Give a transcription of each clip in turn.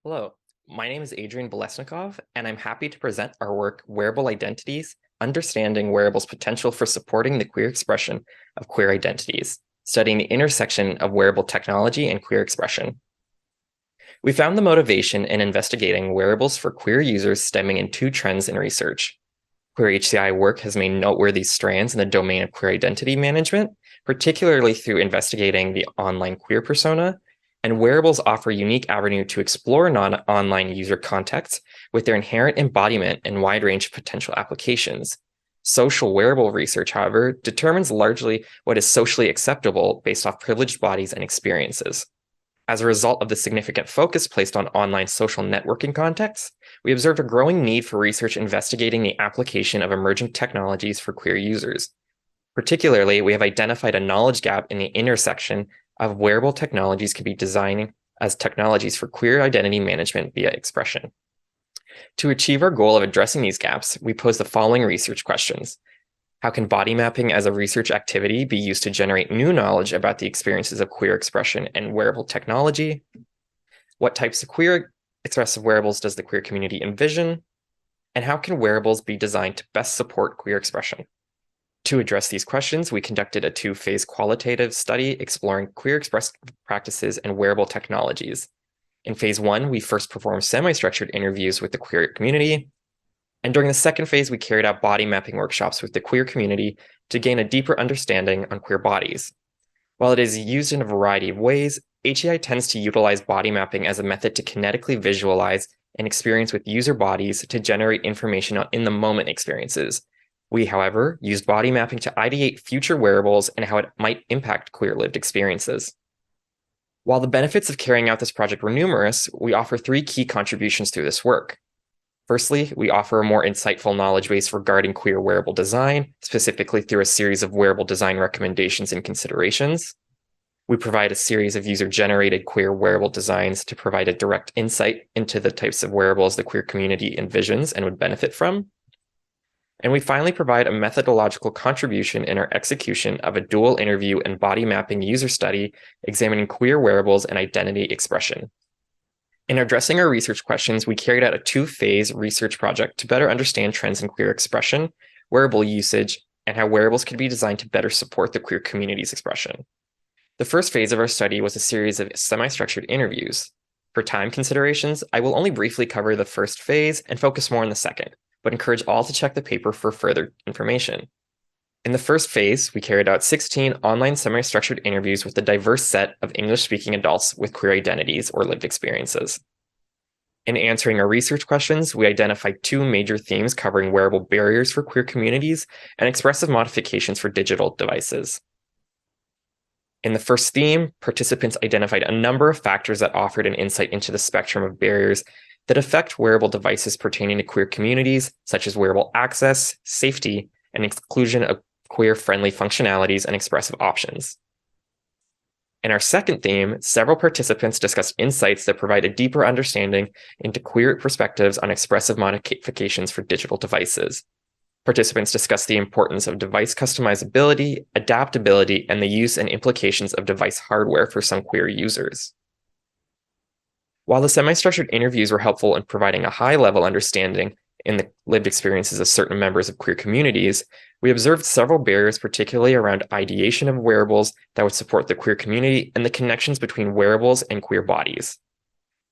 Hello, my name is Adrian Bolesnikov, and I'm happy to present our work, Wearable Identities, Understanding Wearables' Potential for Supporting the Queer Expression of Queer Identities, studying the intersection of wearable technology and queer expression. We found the motivation in investigating wearables for queer users stemming in two trends in research. Queer HCI work has made noteworthy strands in the domain of queer identity management, particularly through investigating the online queer persona, and wearables offer a unique avenue to explore non-online user contexts with their inherent embodiment and wide range of potential applications. Social wearable research, however, determines largely what is socially acceptable based off privileged bodies and experiences. As a result of the significant focus placed on online social networking contexts, we observed a growing need for research investigating the application of emerging technologies for queer users. Particularly, we have identified a knowledge gap in the intersection of wearable technologies can be designed as technologies for queer identity management via expression. To achieve our goal of addressing these gaps, we pose the following research questions. How can body mapping as a research activity be used to generate new knowledge about the experiences of queer expression and wearable technology? What types of queer expressive wearables does the queer community envision? And how can wearables be designed to best support queer expression? To address these questions, we conducted a two-phase qualitative study exploring queer expressive practices and wearable technologies. In phase one, we first performed semi-structured interviews with the queer community. And during the second phase, we carried out body mapping workshops with the queer community to gain a deeper understanding on queer bodies. While it is used in a variety of ways, HEI tends to utilize body mapping as a method to kinetically visualize an experience with user bodies to generate information on in-the-moment experiences. We, however, used body mapping to ideate future wearables and how it might impact queer lived experiences. While the benefits of carrying out this project were numerous, we offer three key contributions through this work. Firstly, we offer a more insightful knowledge base regarding queer wearable design, specifically through a series of wearable design recommendations and considerations. We provide a series of user-generated queer wearable designs to provide a direct insight into the types of wearables the queer community envisions and would benefit from. And we finally provide a methodological contribution in our execution of a dual interview and body mapping user study examining queer wearables and identity expression. In addressing our research questions, we carried out a two-phase research project to better understand trends in queer expression, wearable usage, and how wearables could be designed to better support the queer community's expression. The first phase of our study was a series of semi-structured interviews. For time considerations, I will only briefly cover the first phase and focus more on the second, but encourage all to check the paper for further information. In the first phase, we carried out 16 online semi-structured interviews with a diverse set of English-speaking adults with queer identities or lived experiences. In answering our research questions, we identified two major themes covering wearable barriers for queer communities and expressive modifications for digital devices. In the first theme, participants identified a number of factors that offered an insight into the spectrum of barriers that affect wearable devices pertaining to queer communities, such as wearable access, safety, and exclusion of queer-friendly functionalities and expressive options. In our second theme, several participants discussed insights that provide a deeper understanding into queer perspectives on expressive modifications for digital devices. Participants discussed the importance of device customizability, adaptability, and the use and implications of device hardware for some queer users. While the semi-structured interviews were helpful in providing a high-level understanding in the lived experiences of certain members of queer communities, we observed several barriers, particularly around ideation of wearables that would support the queer community and the connections between wearables and queer bodies.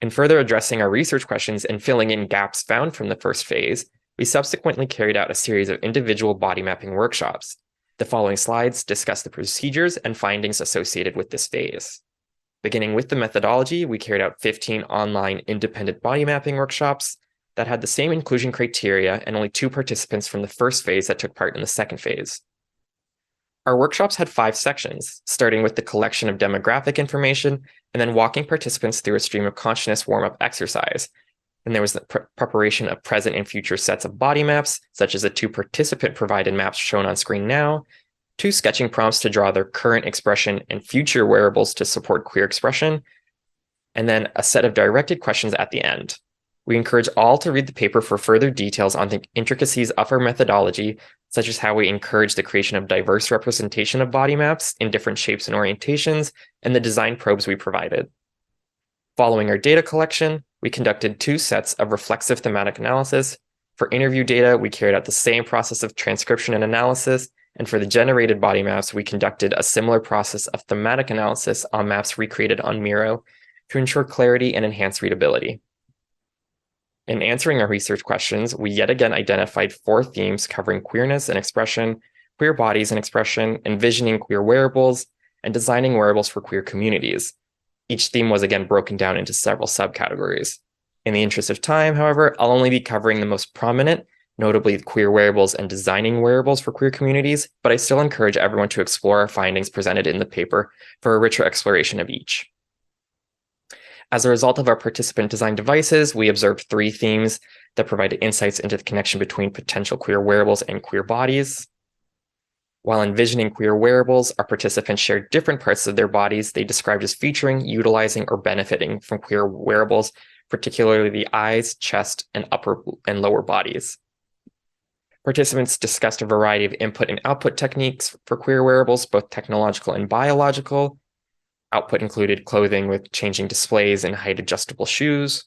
In further addressing our research questions and filling in gaps found from the first phase, we subsequently carried out a series of individual body mapping workshops. The following slides discuss the procedures and findings associated with this phase. Beginning with the methodology, we carried out 15 online independent body mapping workshops that had the same inclusion criteria and only 2 participants from the first phase that took part in the second phase. Our workshops had 5 sections, starting with the collection of demographic information and then walking participants through a stream of consciousness warm-up exercise. And there was the preparation of present and future sets of body maps, such as the 2 participant-provided maps shown on screen now, 2 sketching prompts to draw their current expression and future wearables to support queer expression, and then a set of directed questions at the end. We encourage all to read the paper for further details on the intricacies of our methodology, such as how we encourage the creation of diverse representation of body maps in different shapes and orientations, and the design probes we provided. Following our data collection, we conducted 2 sets of reflexive thematic analysis. For interview data, we carried out the same process of transcription and analysis, and for the generated body maps, we conducted a similar process of thematic analysis on maps recreated on Miro to ensure clarity and enhance readability. In answering our research questions, we yet again identified 4 themes covering queerness and expression, queer bodies and expression, envisioning queer wearables, and designing wearables for queer communities. Each theme was again broken down into several subcategories. In the interest of time, however, I'll only be covering the most prominent, notably queer wearables and designing wearables for queer communities, but I still encourage everyone to explore our findings presented in the paper for a richer exploration of each. As a result of our participant-designed devices, we observed 3 themes that provided insights into the connection between potential queer wearables and queer bodies. While envisioning queer wearables, our participants shared different parts of their bodies they described as featuring, utilizing, or benefiting from queer wearables, particularly the eyes, chest, and upper and lower bodies. Participants discussed a variety of input and output techniques for queer wearables, both technological and biological. Output included clothing with changing displays and height-adjustable shoes.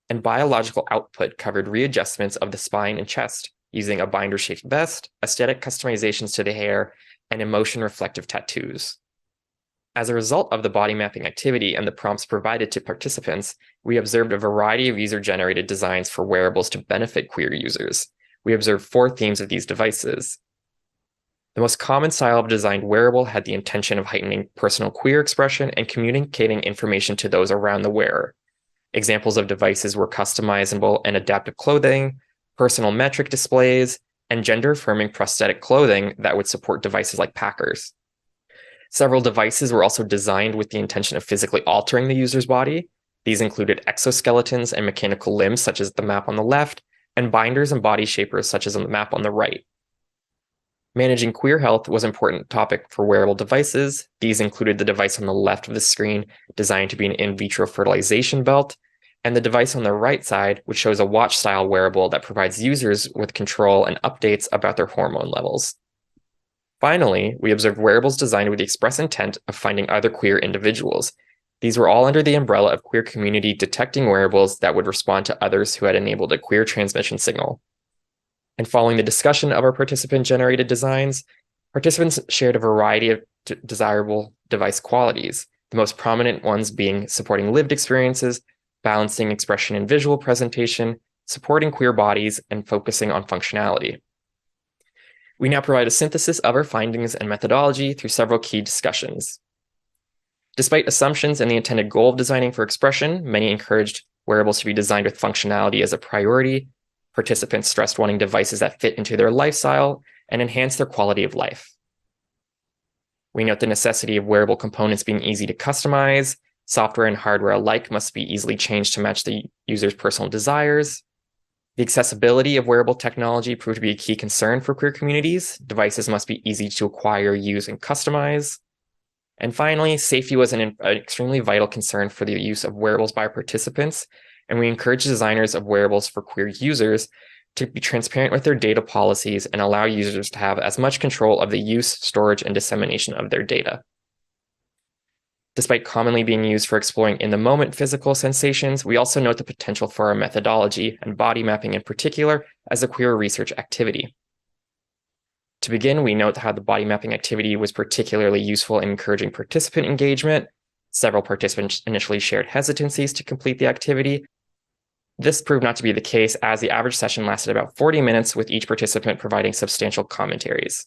And biological output covered readjustments of the spine and chest using a binder-shaped vest, aesthetic customizations to the hair, and emotion-reflective tattoos. As a result of the body mapping activity and the prompts provided to participants, we observed a variety of user-generated designs for wearables to benefit queer users. We observed 4 themes of these devices. The most common style of designed wearable had the intention of heightening personal queer expression and communicating information to those around the wearer. Examples of devices were customizable and adaptive clothing, personal metric displays, and gender-affirming prosthetic clothing that would support devices like packers. Several devices were also designed with the intention of physically altering the user's body. These included exoskeletons and mechanical limbs, such as the map on the left, and binders and body shapers, such as on the map on the right. Managing queer health was an important topic for wearable devices. These included the device on the left of the screen, designed to be an in vitro fertilization belt, and the device on the right side, which shows a watch-style wearable that provides users with control and updates about their hormone levels. Finally, we observed wearables designed with the express intent of finding other queer individuals. These were all under the umbrella of queer community detecting wearables that would respond to others who had enabled a queer transmission signal. And following the discussion of our participant-generated designs, participants shared a variety of desirable device qualities, the most prominent ones being supporting lived experiences, balancing expression and visual presentation, supporting queer bodies, and focusing on functionality. We now provide a synthesis of our findings and methodology through several key discussions. Despite assumptions and the intended goal of designing for expression, many encouraged wearables to be designed with functionality as a priority. Participants stressed wanting devices that fit into their lifestyle and enhance their quality of life. We note the necessity of wearable components being easy to customize. Software and hardware alike must be easily changed to match the user's personal desires. The accessibility of wearable technology proved to be a key concern for queer communities. Devices must be easy to acquire, use, and customize. And finally, safety was an extremely vital concern for the use of wearables by participants, and we encourage designers of wearables for queer users to be transparent with their data policies and allow users to have as much control of the use, storage, and dissemination of their data. Despite commonly being used for exploring in-the-moment physical sensations, we also note the potential for our methodology, and body mapping in particular, as a queer research activity. To begin, we note how the body mapping activity was particularly useful in encouraging participant engagement. Several participants initially shared hesitancies to complete the activity. This proved not to be the case, as the average session lasted about 40 minutes, with each participant providing substantial commentaries.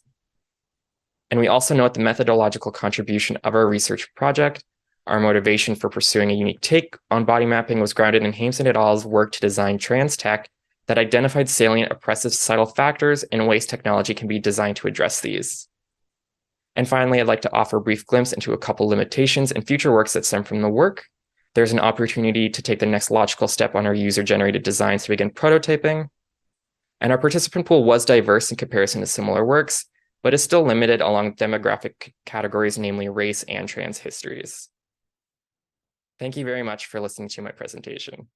And we also note the methodological contribution of our research project. Our motivation for pursuing a unique take on body mapping was grounded in Hameson et al.'s work to design trans tech that identified salient oppressive societal factors and ways technology can be designed to address these. And finally, I'd like to offer a brief glimpse into a couple limitations and future works that stem from the work. There's an opportunity to take the next logical step on our user-generated designs to begin prototyping. And our participant pool was diverse in comparison to similar works, but is still limited along demographic categories, namely race and trans histories. Thank you very much for listening to my presentation.